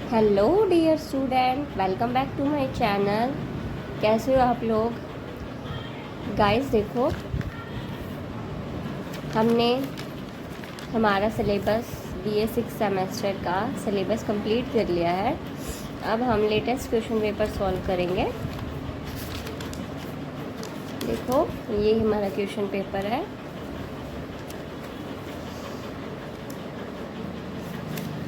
Hello dear student, welcome back to my channel. कैसे हो आप लोग? गाइस देखो, हमने हमारा सिलेबस बीए 6 सेमेस्टर का सिलेबस कंप्लीट कर लिया है। अब हम लेटेस्ट क्वेश्चन पेपर सॉल्व करेंगे। देखो, ये हमारा क्वेश्चन पेपर है।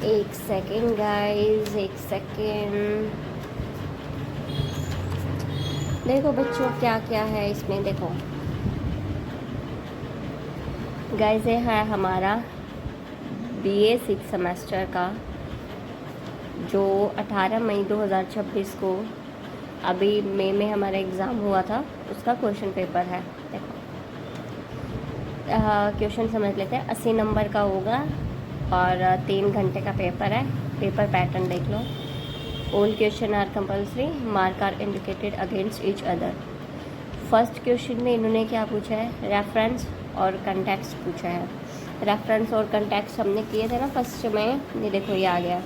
एक सेकेंड गाइस, एक सेकेंड। देखो बच्चों, क्या क्या है इसमें। देखो गाइस, ये है हमारा बीए 6 सेमेस्टर का जो 18 मई 2026 को अभी मई में हमारा एग्ज़ाम हुआ था, उसका क्वेश्चन पेपर है। देखो क्वेश्चन समझ लेते हैं। 80 नंबर का होगा और 3 घंटे का पेपर है। पेपर पैटर्न देख लो। All question are compulsory, mark are indicated against each other. First question में इन्होंने क्या पूछा है? रेफरेंस और कंटेक्स्ट पूछा है। रेफरेंस और कंटेक्स्ट हमने किए थे ना फर्स्ट में। ये देखो, ये आ गया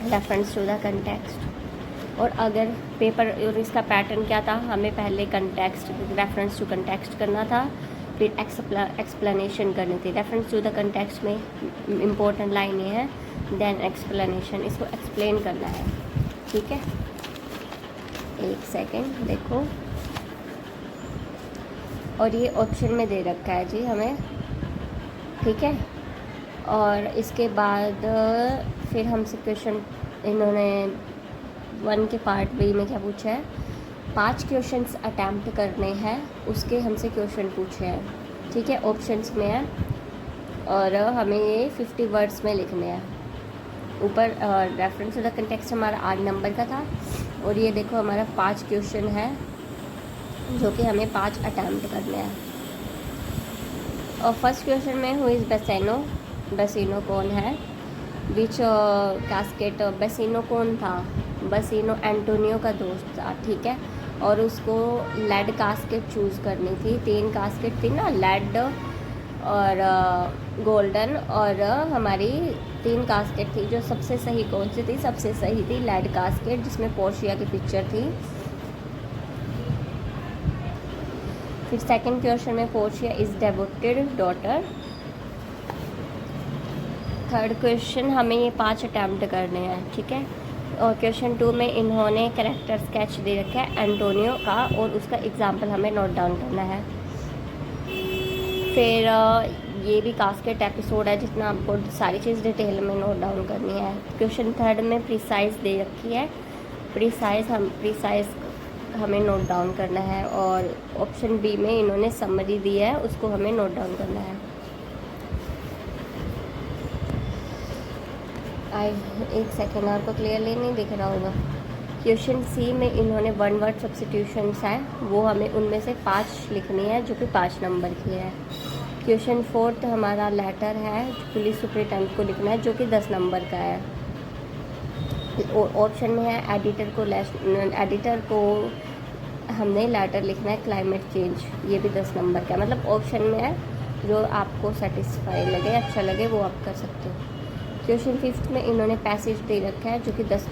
रेफरेंस टू द कंटेक्स्ट। और अगर पेपर और इसका पैटर्न क्या था, हमें पहले कंटेक्स्ट, रेफरेंस टू कंटेक्स्ट करना था, फिर एक्सप्लेनेशन करनी थी। रेफरेंस टू द कंटेक्स्ट में इम्पोर्टेंट लाइन ये है, देन एक्सप्लेनेशन, इसको एक्सप्लेन करना है। ठीक है, एक सेकेंड देखो। और ये ऑप्शन में दे रखा है जी हमें, ठीक है। और इसके बाद फिर हमसे क्वेश्चन इन्होंने 1 के पार्ट बी में क्या पूछा है? 5 क्वेश्चंस अटैम्प्ट करने हैं, उसके हमसे क्वेश्चन पूछे हैं। ठीक है, ऑप्शंस में है और हमें ये 50 वर्ड्स में लिखने हैं। ऊपर रेफरेंस टू द कंटेक्स्ट हमारा 8 नंबर का था। और ये देखो हमारा 5 क्वेश्चन है जो कि हमें 5 अटैम्प्ट करने हैं। और फर्स्ट क्वेश्चन में हु इज़ बेसिनो? बेसिनो कौन है? विच कास्केट? बेसिनो कौन था? बेसिनो एंटोनियो का दोस्त था। ठीक है, और उसको लेड कास्केट चूज़ करनी थी। 3 कास्केट थी ना, लेड और गोल्डन और हमारी 3 कास्केट थी। जो सबसे सही कौन सी थी? सबसे सही थी लेड कास्केट, जिसमें पोर्शिया की पिक्चर थी। फिर सेकंड क्वेश्चन में Portia is devoted daughter. Third question हमें ये 5 अटैम्प्ट करने हैं। ठीक है, और क्वेश्चन 2 में इन्होंने कैरेक्टर स्केच दे रखा है एंटोनियो का, और उसका एग्जाम्पल हमें नोट डाउन करना है। फिर ये भी कास्केट एपिसोड है, जितना आपको सारी चीज़ डिटेल में नोट डाउन करनी है। क्वेश्चन थर्ड में प्रिसाइज दे रखी है, प्रिसाइज हमें नोट डाउन करना है। और ऑप्शन बी में इन्होंने समरी दी है, उसको हमें नोट डाउन करना है। एक सेकेंड, आपको क्लियरली नहीं दिख रहा होगा। क्वेश्चन सी में इन्होंने 1 वर्ड सब्स्टिट्यूशंस हैं, वो हमें उनमें से 5 लिखनी है, जो कि 5 नंबर की है। क्वेश्चन फोर्थ हमारा लेटर है, पुलिस सुपरिटेंडेंट को लिखना है, जो कि 10 नंबर का है। ऑप्शन में है एडिटर को हमने लेटर लिखना है क्लाइमेट चेंज, ये भी 10 नंबर का है। मतलब ऑप्शन में है, जो आपको सेटिस्फाई लगे, अच्छा लगे, वो आप कर सकते हो। क्वेश्चन फिफ्थ में इन्होंने पैसेज दे रखा है, जो कि 10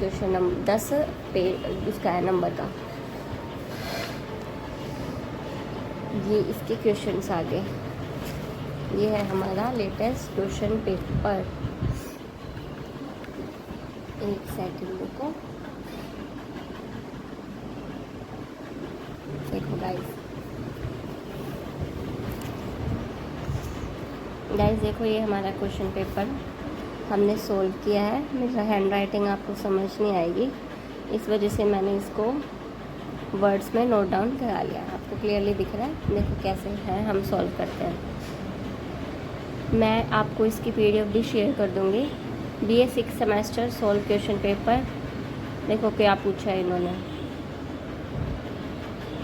पे उसका है नंबर का। ये इसके क्वेश्चंस आगे, ये है हमारा लेटेस्ट क्वेश्चन पेपर। एक सेकंड रुको, देखो गाइस देखो, ये हमारा क्वेश्चन पेपर हमने सोल्व किया है। मेरा हैंड राइटिंग आपको समझ नहीं आएगी, इस वजह से मैंने इसको वर्ड्स में नोट डाउन करा लिया। आपको क्लियरली दिख रहा है? देखो कैसे है हम सॉल्व करते हैं। मैं आपको इसकी पीडीएफ भी शेयर कर दूँगी। BA 6 semester solve question paper. देखो क्या पूछा है इन्होंने।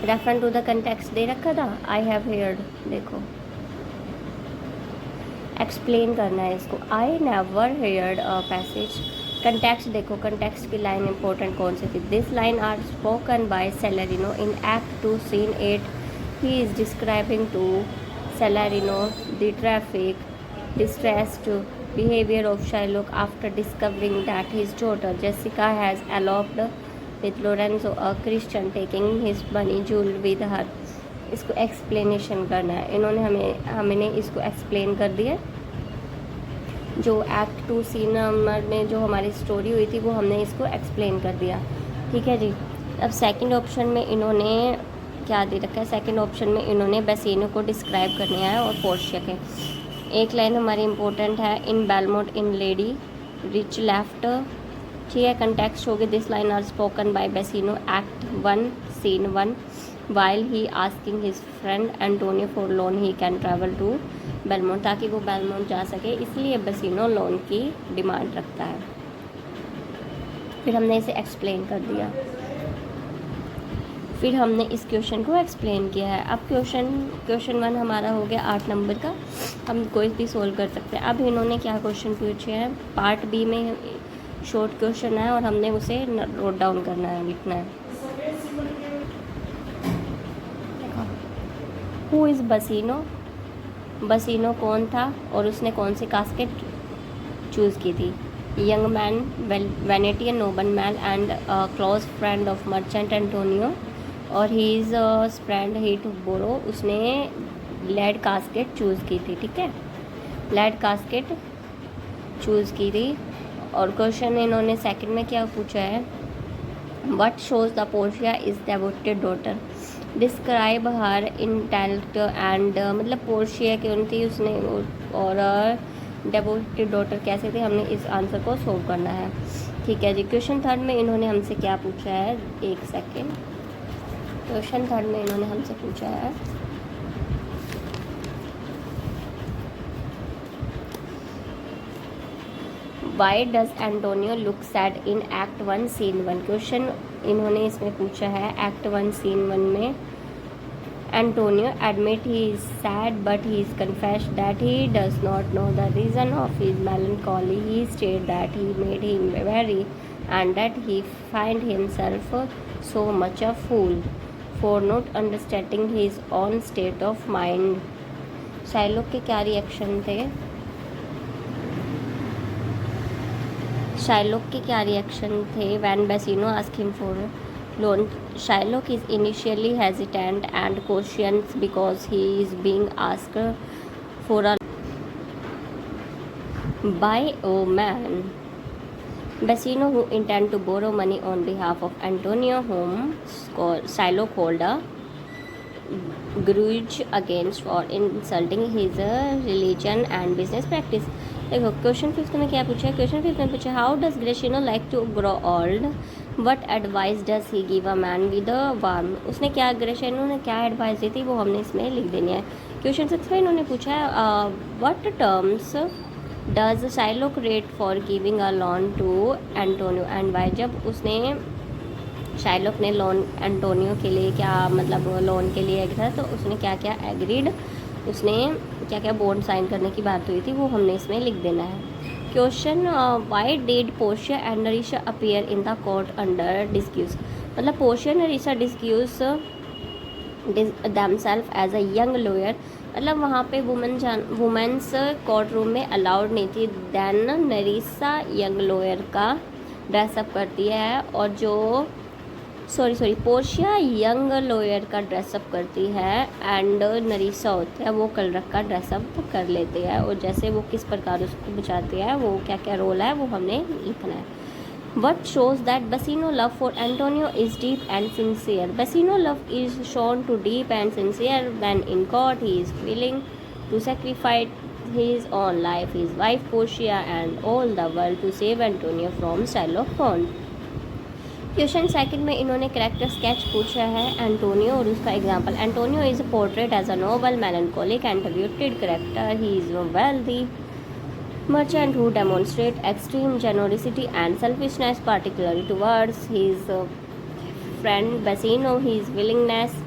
रेफर टू द कंटेक्स्ट दे रखा था, आई हैव हेयर्ड। देखो एक्सप्लेन करना है इसको, I never heard a passage. Context देखो, कंटेक्स्ट की लाइन इंपॉर्टेंट कौन सी थी? This line are spoken by Salarino in act 2 scene 8। He is describing to Salarino the traffic distressed behavior of Shylock after discovering that his daughter Jessica has eloped with Lorenzo, a Christian, taking his money jewel with her. इसको explanation करना है, इन्होंने हमने इसको explain कर दिया। जो act 2 scene number में जो हमारी स्टोरी हुई थी वो हमने इसको एक्सप्लेन कर दिया, ठीक है जी। अब सेकंड ऑप्शन में इन्होंने क्या दे रखा है, सेकंड ऑप्शन में इन्होंने बेसिनो को डिस्क्राइब करने हैं और पोर्शिया के। एक लाइन हमारी इंपॉर्टेंट है, in Belmont in lady rich left, ठीक है। कंटेक्स्ट होगी, this line are spoken by Bassanio act 1 scene 1 while he asking his friend Antonio for loan he can travel to Belmont, ताकि वो Belmont जा सके, इसलिए बेसिनो लोन की डिमांड रखता है। फिर हमने इसे एक्सप्लेन कर दिया, फिर हमने इस क्वेश्चन को एक्सप्लेन किया है। अब क्वेश्चन 1 हमारा हो गया 8 नंबर का, हम कोई भी सोल्व कर सकते हैं। अब इन्होंने क्या क्वेश्चन पूछे हैं, पार्ट बी में शॉर्ट क्वेश्चन है और हमने उसे नोट डाउन करना है, लिखना है। हु इज़ बसिनो, बसिनो कौन था और उसने कौन सी कास्केट चूज़ की थी। Young man, Venetian noble man and close friend of merchant Antonio, और he is friend he to borrow, उसने लेड कास्केट चूज़ की थी, ठीक है, लेड कास्केट चूज़ की थी। और क्वेश्चन इन्होंने सेकंड में क्या पूछा है, what shows the Portia is devoted daughter, describe her intellect and, मतलब पोर्शिया कौन थी उसने और डेवोटेड डॉटर कैसे थे, हमने इस आंसर को सोल्व करना है, ठीक है जी। क्वेश्चन थर्ड में इन्होंने हमसे क्या पूछा है, एक सेकेंड, क्वेश्चन थर्ड में इन्होंने हमसे पूछा है why does Antonio look sad in act 1 scene 1। Question इन्होंने इसमें पूछा है एक्ट 1 सीन 1 में, Antonio admit he is sad but he is confessed that he does not know the reason of his melancholy, he stated that he made him very and that he find himself so much a fool for not understanding his own state of mind। Shylock के क्या reaction थे, Shylock के क्या reaction थे when Basino asked him for loan। Shylock is initially hesitant and cautious because he is being asked for a by a man Basino who intend to borrow money on behalf of Antonio, whom Shylock hold a grudge against for insulting his religion and business practice। देखो question 5 में क्या पूछा है, question 5 में पूछा how does Gratiano like to grow old, what advice does he give a man with a warm. उसने क्या, Gratiano ने क्या एडवाइस दी थी वो हमने इसमें लिख देनी है। क्वेश्चन 6 में इन्होंने पूछा है what terms does Shylock rate for giving a loan to Antonio and why. जब उसने शाइलॉक ने लोन एंटोनियो के लिए क्या, मतलब लोन के लिए था, तो उसने क्या क्या एग्रीड, उसने क्या क्या बॉन्ड साइन करने की बात हुई थी वो हमने इसमें लिख देना है। Question why did Portia and Nerissa appear in the court under disguise, मतलब Portia Nerissa disguise themselves as a young lawyer, मतलब वहाँ पे वुमेंस कोर्ट रूम में अलाउड नहीं थी। देन नरीशा यंग लॉयर का ड्रेसअप करती है और जो पोर्शिया यंग लॉयर का ड्रेसअप करती है एंड नरीशा होते हैं वो कलरक का ड्रेसअप कर लेते हैं, और जैसे वो किस प्रकार उसको बचाते हैं, वो क्या क्या रोल है वो हमने लिखना है। What shows that Bassanio love for Antonio is deep and sincere. Bassanio love is shown to deep and sincere when in court he is willing to sacrifice his own life, his wife Portia and all the world to save Antonio from Shylock Holmes। Question second में इन्होंने character sketch पूछा है Antonio और उसका example. Antonio is a portrait as a noble melancholic and devoted character। He is a wealthy merchant who demonstrate extreme generosity and selfishness, particularly towards his friend Basino। His willingness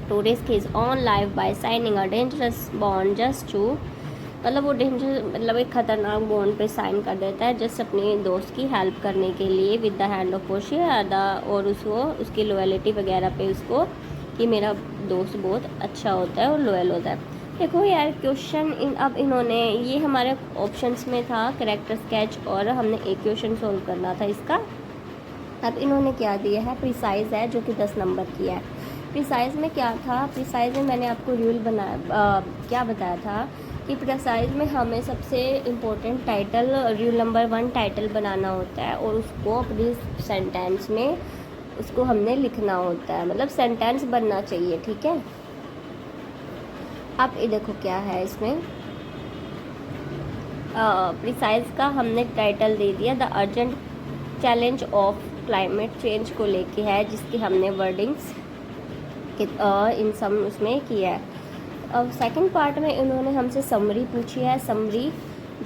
to risk his own life by signing a dangerous bond just to, मतलब वो danger, मतलब एक ख़तरनाक bond पे sign कर देता है just अपने दोस्त की हेल्प करने के लिए with the hand of Portia, और उसको उसकी लॉयलिटी वगैरह पे उसको कि मेरा दोस्त बहुत अच्छा होता है और लॉयल होता है। देखो यार क्वेश्चन अब इन्होंने ये हमारे ऑप्शंस में था करेक्टर स्केच और हमने एक क्वेश्चन सोल्व करना था इसका। अब इन्होंने क्या दिया है, प्रिसाइज है जो कि 10 नंबर की है। प्रिसाइज में क्या था, प्रिसाइज में मैंने आपको रूल क्या बताया था कि प्रिसाइज में हमें सबसे important title, rule number 1 title बनाना होता है और उसको अपनी सेंटेंस में उसको हमने लिखना होता है, मतलब सेंटेंस बनना चाहिए, ठीक है। अब ये देखो क्या है इसमें, प्रिसाइज का हमने टाइटल दे दिया the urgent challenge of climate change को लेके है, जिसकी हमने वर्डिंग्स इन सब उसमें किया है। अब सेकंड पार्ट में इन्होंने हमसे समरी पूछी है, समरी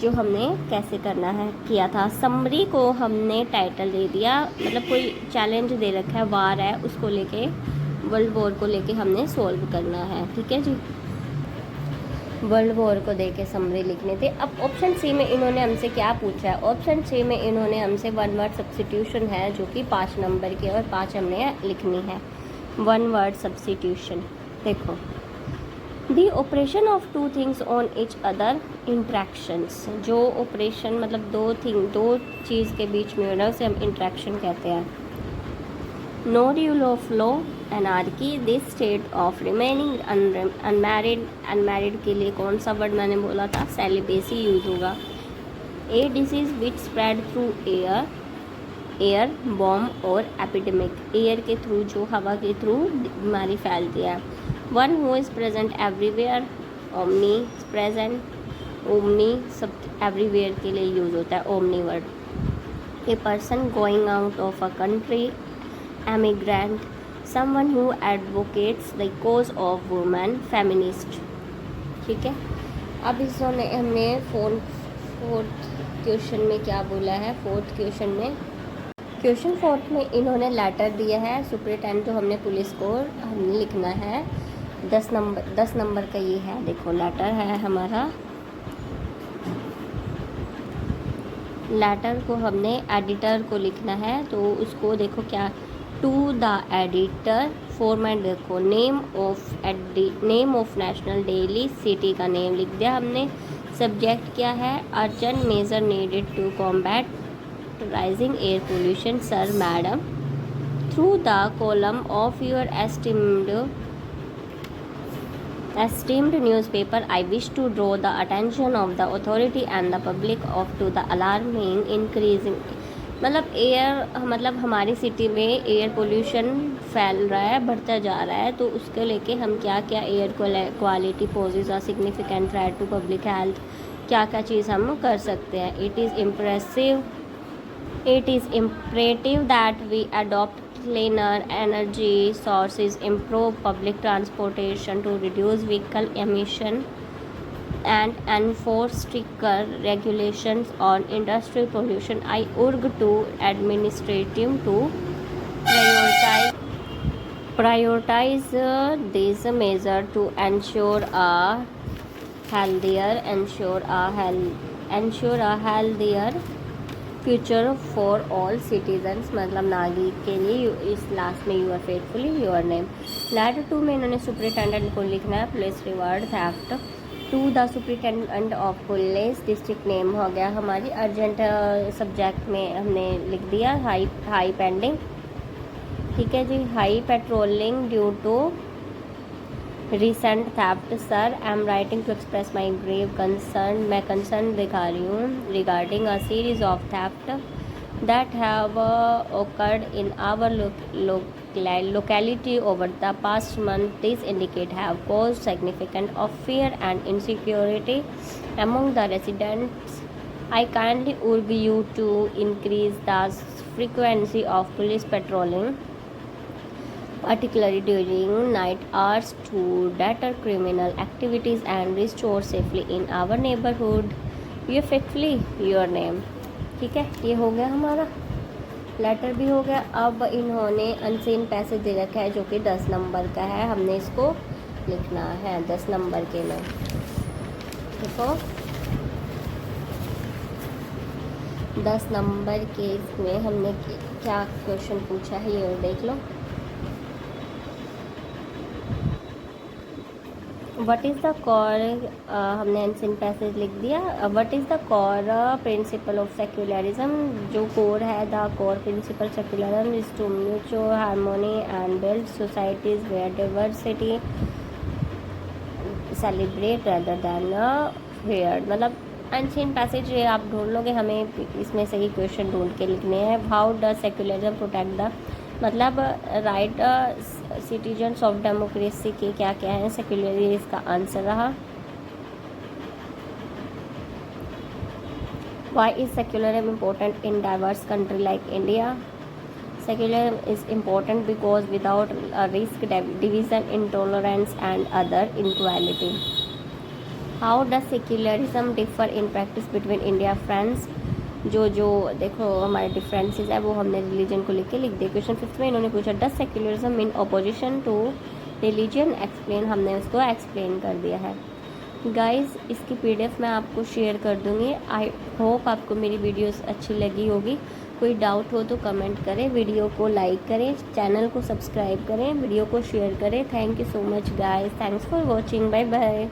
जो हमने कैसे करना है किया था। समरी को हमने टाइटल दे दिया, मतलब कोई चैलेंज दे रखा है, वार है, उसको लेके वर्ल्ड वॉर को लेके हमने सॉल्व करना है, ठीक है जी। वर्ल्ड वॉर को देके समरी लिखने थे। अब ऑप्शन सी में इन्होंने हमसे क्या पूछा है, ऑप्शन सी में इन्होंने हमसे 1 वर्ड सब्स्टिट्यूशन है जो कि 5 नंबर की और 5 हमने लिखनी है। 1 वर्ड सब्स्टिट्यूशन देखो, दी operation of 2 things on each other interactions, जो ऑपरेशन मतलब दो चीज़ के बीच में होना उसे हम इंट्रैक्शन कहते हैं। No rule of law, anarchy, this state of remaining unmarried के लिए कौन सा वर्ड मैंने बोला था, celibacy यूज होगा। A disease which spread through air, bomb और epidemic, एयर के थ्रू, जो हवा के थ्रू बीमारी फैलती है। One who is present everywhere, omni present, omni सब everywhere के लिए यूज होता है, omni word. A person going out of a country, emigrant, someone who advocates the cause of women, feminist, ठीक है। अब इसमें हमने फोर्थ क्वेश्चन में क्या बोला है, फोर्थ क्वेश्चन में, क्वेश्चन फोर्थ में इन्होंने लेटर दिया है सुपरिटेंडेंट, जो हमने पुलिस को हमने लिखना है 10 नंबर का ये है, देखो लेटर है हमारा। लेटर को हमने एडिटर को लिखना है, तो उसको देखो क्या, टू द एडिटर, फॉर्मेट देखो, name of national daily, city का नेम लिख दिया हमने। सब्जेक्ट क्या है, urgent measure needed to combat rising air pollution sir madam, through the column of your esteemed newspaper I wish to draw the attention of the authority and the public of to the alarming increasing, मतलब हमारी city में air pollution फैल रहा है, बढ़ता जा रहा है, तो उसके लेके हम क्या क्या air quality poses a significant threat to public health, क्या क्या चीज़ हम कर सकते हैं। It is imperative that we adopt cleaner energy sources, improve public transportation to reduce vehicle emission and enforce stricter regulations on industrial pollution. I urge to administrative to prioritize these measures to ensure a healthier future for all citizens, मतलब नागरिक के लिए। इस last में you are faithfully your name. Letter 2 में इन्होंने superintendent को लिखना है police reward theft to the superintendent of police, district name हो गया हमारी। अर्जेंट सब्जेक्ट में हमने लिख दिया हाई पेंडिंग, ठीक है जी। High patrolling due to recent theft sir, I am writing to express my grave concern, मैं कंसर्न दिखा रही हूँ regarding a series of theft that have occurred in our locality over the past month. These indicate have caused significant of fear and insecurity among the residents. I kindly urge you to increase the frequency of police patrolling, particularly during night hours, to deter criminal activities and restore safely in our neighborhood. You faithfully your name, ठीक है। ये हो गया हमारा, letter भी हो गया। अब इन्होंने अनसीन पैसे दे रखा है जो कि 10 नंबर का है, हमने इसको लिखना है 10 नंबर के में। देखो 10 नंबर के इसमें हमने क्या क्वेश्चन पूछा है ये देख लो। व्हाट इज़ द कोर, हमने एंशिएंट पैसेज लिख दिया। What is the core principle of secularism, जो कोर है, the core principle secularism is to mutual harmony and build societies where diversity celebrate rather than fear. मतलब ancient passage ये आप ढूंढ लोगे, हमें इसमें से ही क्वेश्चन ढूंढ के लिखने हैं। How does secularism protect the, मतलब राइट सिटीजन्स ऑफ डेमोक्रेसी के क्या क्या हैं, सेक्युलरिज्म इसका आंसर रहा। Why is secularism important in diverse country like India? Secularism is important because without risk division, intolerance and other inequality. How does secularism differ in practice between India friends? जो देखो हमारे differences है वो हमने religion को लिख दिए। Question 5 में इन्होंने पूछा does secularism in opposition to religion explain, हमने उसको एक्सप्लेन कर दिया है। गाइस इसकी PDF मैं आपको शेयर कर दूँगी। आई होप आपको मेरी वीडियोस अच्छी लगी होगी। कोई डाउट हो तो कमेंट करें, वीडियो को लाइक करें, चैनल को सब्सक्राइब करें, वीडियो को शेयर करें। Thank you so much guys, thanks for watching, bye bye.